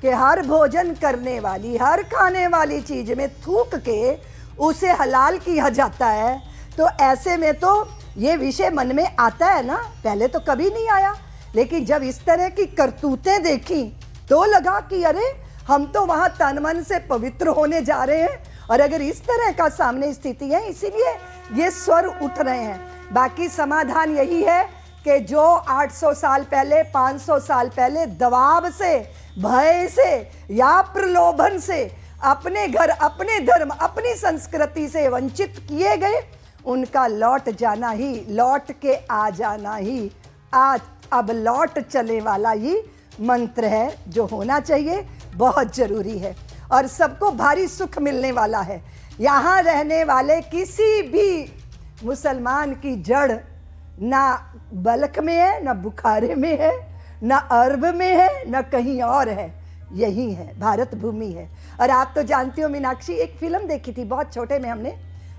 कि हर भोजन करने वाली, हर खाने वाली चीज़ में थूक के उसे हलाल किया जाता है, तो ऐसे में तो ये विषय मन में आता है ना। पहले तो कभी नहीं आया, लेकिन जब इस तरह की करतूतें देखी तो लगा कि अरे, हम तो वहाँ तन मन से पवित्र होने जा रहे हैं। और अगर इस तरह का सामने स्थिति है, इसीलिए ये स्वर उठ रहे हैं। बाकी समाधान यही है कि जो 800 साल पहले, 500 साल पहले दबाव से, भय से या प्रलोभन से अपने घर, अपने धर्म, अपनी संस्कृति से वंचित किए गए, उनका लौट जाना ही, लौट के आ जाना ही आज अब लौट चले वाला ही मंत्र है, जो होना चाहिए, बहुत जरूरी है और सबको भारी सुख मिलने वाला है। यहाँ रहने वाले किसी भी मुसलमान की जड़ ना बल्ख में है, ना बुखारे में है, ना अरब में है, ना कहीं और है, यही है, भारत भूमि है। और आप तो जानती हो मीनाक्षी, एक फिल्म देखी थी बहुत छोटे में हमने,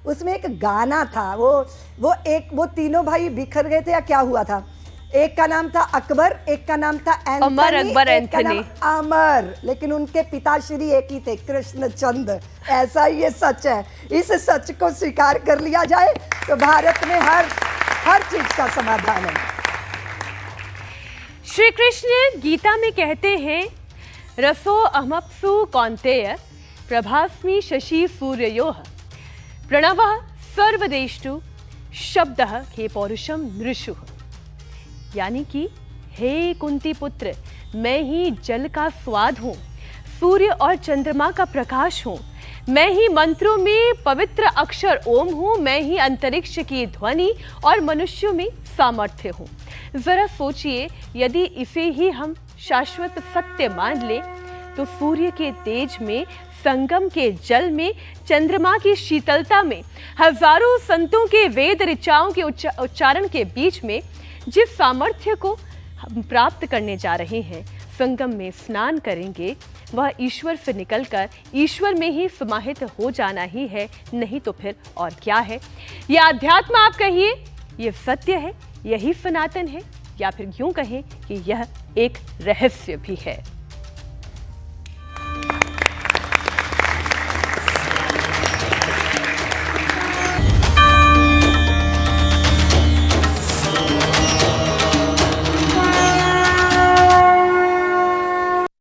उसमें एक गाना था, वो तीनों भाई बिखर गए थे या क्या हुआ था, एक का नाम था अकबर, एक का नाम था एंथनी, अमर अकबर एक का नाम एंथनी। अमर, लेकिन उनके पिताश्री एक ही थे, कृष्णचंद। ऐसा ही ये सच है। इस सच को स्वीकार कर लिया जाए तो भारत में हर चीज का समाधान है। श्री कृष्ण गीता में कहते हैं, रसो अहमप्सु कौन्तेय प्रभास्मि शशि सूर्ययोः प्रणवः सर्वदेष्टु शब्दः के पौरुषम नृषु। यानी कि हे कुंती पुत्र, मैं ही जल का स्वाद हूँ, सूर्य और चंद्रमा का प्रकाश हूँ, मैं ही मंत्रों में पवित्र अक्षर ओम हूँ, मैं ही अंतरिक्ष की ध्वनि और मनुष्यों में सामर्थ्य हूँ। जरा सोचिए, यदि इसे ही हम शाश्वत सत्य मान ले तो सूर्य के तेज में, संगम के जल में, चंद्रमा की शीतलता में, हजारों संतों के वेद ऋचाओं के उच्चारण के बीच में जिस सामर्थ्य को हम प्राप्त करने जा रहे हैं, संगम में स्नान करेंगे, वह ईश्वर से निकलकर यूश्वर में ही समाहित हो जाना ही है, नहीं तो फिर और क्या है। यह अध्यात्म आप कहिए, यह सत्य है, यही सनातन है, या फिर यूं कहें कि यह एक रहस्य भी है।